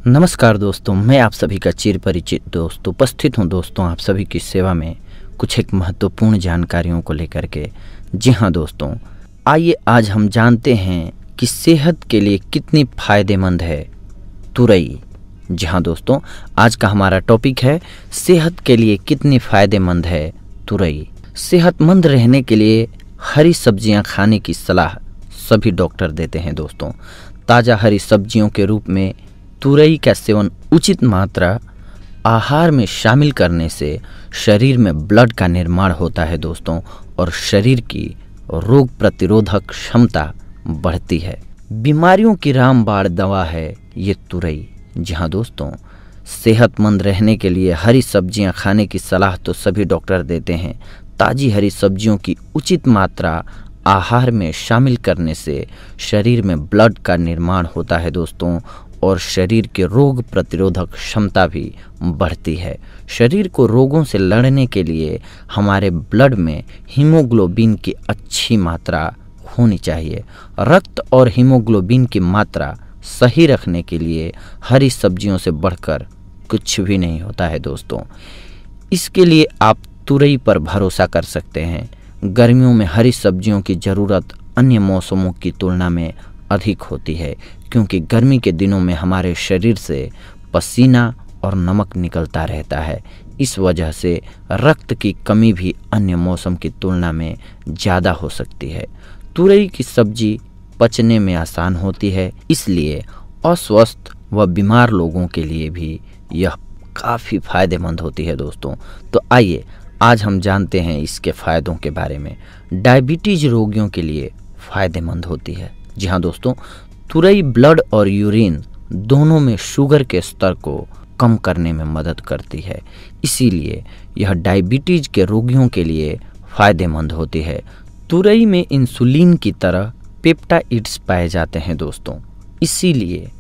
नमस्कार दोस्तों, मैं आप सभी का चिर परिचित दोस्त उपस्थित हूं दोस्तों आप सभी की सेवा में कुछ एक महत्वपूर्ण जानकारियों को लेकर के। जी हाँ दोस्तों, आइए आज हम जानते हैं कि सेहत के लिए कितनी फायदेमंद है तुरई। जी हाँ दोस्तों, आज का हमारा टॉपिक है सेहत के लिए कितनी फायदेमंद है तुरई। सेहतमंद रहने के लिए हरी सब्जियां खाने की सलाह सभी डॉक्टर देते हैं दोस्तों। ताज़ा हरी सब्जियों के रूप में तुरई का सेवन उचित मात्रा आहार में शामिल करने से शरीर में ब्लड का निर्माण होता है दोस्तों, और शरीर की रोग प्रतिरोधक क्षमता बढ़ती है। बीमारियों की रामबाण दवा है ये तुरई। जी हाँ दोस्तों, सेहतमंद रहने के लिए हरी सब्जियां खाने की सलाह तो सभी डॉक्टर देते हैं। ताज़ी हरी सब्जियों की उचित मात्रा आहार में शामिल करने से शरीर में ब्लड का निर्माण होता है दोस्तों, और शरीर के रोग प्रतिरोधक क्षमता भी बढ़ती है। शरीर को रोगों से लड़ने के लिए हमारे ब्लड में हीमोग्लोबिन की अच्छी मात्रा होनी चाहिए। रक्त और हीमोग्लोबिन की मात्रा सही रखने के लिए हरी सब्जियों से बढ़कर कुछ भी नहीं होता है दोस्तों। इसके लिए आप तुरई पर भरोसा कर सकते हैं। गर्मियों में हरी सब्जियों की ज़रूरत अन्य मौसमों की तुलना में अधिक होती है, क्योंकि गर्मी के दिनों में हमारे शरीर से पसीना और नमक निकलता रहता है। इस वजह से रक्त की कमी भी अन्य मौसम की तुलना में ज़्यादा हो सकती है। तुरई की सब्जी पचने में आसान होती है, इसलिए अस्वस्थ व बीमार लोगों के लिए भी यह काफ़ी फायदेमंद होती है दोस्तों। तो आइए आज हम जानते हैं इसके फ़ायदों के बारे में। डायबिटीज़ रोगियों के लिए फ़ायदेमंद होती है। जी हाँ दोस्तों, तुरई ब्लड और यूरिन दोनों में शुगर के स्तर को कम करने में मदद करती है, इसीलिए यह डायबिटीज़ के रोगियों के लिए फ़ायदेमंद होती है। तुरई में इंसुलिन की तरह पेप्टाइड्स पाए जाते हैं दोस्तों, इसीलिए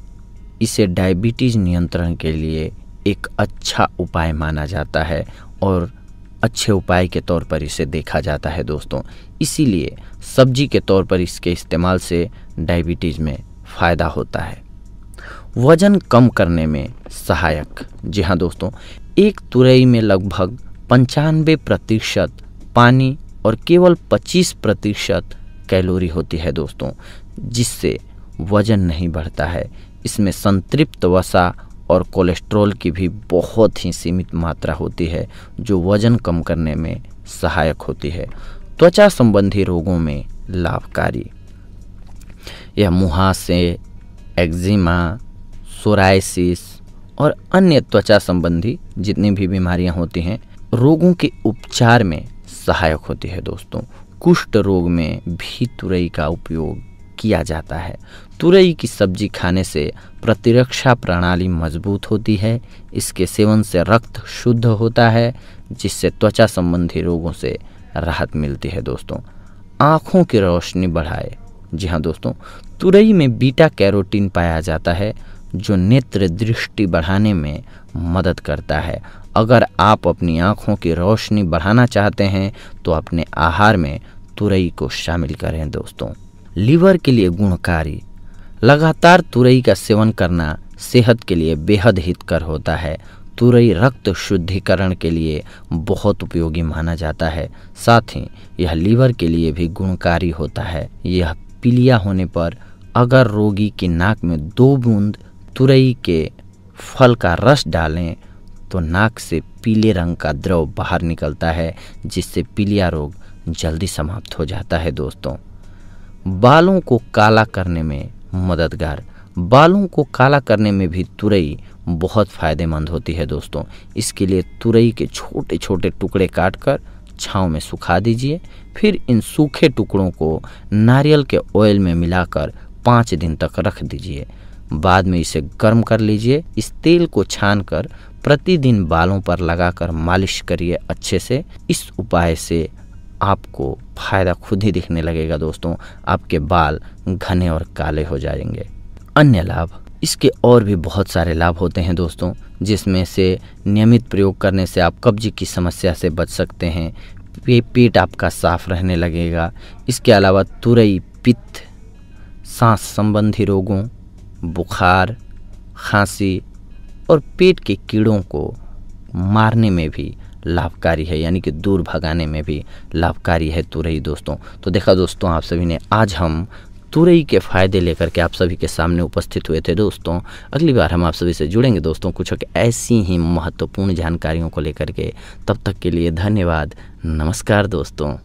इसे डायबिटीज़ नियंत्रण के लिए एक अच्छा उपाय माना जाता है और अच्छे उपाय के तौर पर इसे देखा जाता है दोस्तों। इसीलिए सब्जी के तौर पर इसके इस्तेमाल से डायबिटीज़ में फ़ायदा होता है। वज़न कम करने में सहायक। जी हाँ दोस्तों, एक तुरई में लगभग 95% पानी और केवल 25% कैलोरी होती है दोस्तों, जिससे वज़न नहीं बढ़ता है। इसमें संतृप्त वसा और कोलेस्ट्रॉल की भी बहुत ही सीमित मात्रा होती है, जो वज़न कम करने में सहायक होती है। त्वचा संबंधी रोगों में लाभकारी। यह मुहासे, एक्जिमा, सोराइसिस और अन्य त्वचा संबंधी जितनी भी बीमारियां होती हैं, रोगों के उपचार में सहायक होती है दोस्तों। कुष्ठ रोग में भी तुरई का उपयोग किया जाता है। तुरई की सब्जी खाने से प्रतिरक्षा प्रणाली मजबूत होती है। इसके सेवन से रक्त शुद्ध होता है, जिससे त्वचा संबंधी रोगों से राहत मिलती है दोस्तों। आँखों की रोशनी बढ़ाए। जी हाँ दोस्तों, तुरई में बीटा कैरोटीन पाया जाता है, जो नेत्र दृष्टि बढ़ाने में मदद करता है। अगर आप अपनी आँखों की रोशनी बढ़ाना चाहते हैं तो अपने आहार में तुरई को शामिल करें दोस्तों। लीवर के लिए गुणकारी। लगातार तुरई का सेवन करना सेहत के लिए बेहद हितकर होता है। तुरई रक्त शुद्धिकरण के लिए बहुत उपयोगी माना जाता है। साथ ही यह लीवर के लिए भी गुणकारी होता है। यह पीलिया होने पर अगर रोगी की नाक में 2 बूंद तुरई के फल का रस डालें तो नाक से पीले रंग का द्रव बाहर निकलता है, जिससे पीलिया रोग जल्दी समाप्त हो जाता है दोस्तों। बालों को काला करने में मददगार। बालों को काला करने में भी तुरई बहुत फ़ायदेमंद होती है दोस्तों। इसके लिए तुरई के छोटे छोटे टुकड़े काटकर छांव में सुखा दीजिए। फिर इन सूखे टुकड़ों को नारियल के ऑयल में मिलाकर 5 दिन तक रख दीजिए। बाद में इसे गर्म कर लीजिए। इस तेल को छानकर प्रतिदिन बालों पर लगाकर मालिश करिए अच्छे से। इस उपाय से आपको फ़ायदा खुद ही दिखने लगेगा दोस्तों। आपके बाल घने और काले हो जाएंगे। अन्य लाभ। इसके और भी बहुत सारे लाभ होते हैं दोस्तों, जिसमें से नियमित प्रयोग करने से आप कब्ज की समस्या से बच सकते हैं। पेट आपका साफ रहने लगेगा। इसके अलावा तुरई पित्त, सांस संबंधी रोगों, बुखार, खांसी और पेट के कीड़ों को मारने में भी लाभकारी है, यानी कि दूर भगाने में भी लाभकारी है तुरई दोस्तों। तो देखा दोस्तों आप सभी ने, आज हम तुरई के फ़ायदे लेकर के आप सभी के सामने उपस्थित हुए थे दोस्तों। अगली बार हम आप सभी से जुड़ेंगे दोस्तों कुछ ऐसी ही महत्वपूर्ण जानकारियों को लेकर के। तब तक के लिए धन्यवाद, नमस्कार दोस्तों।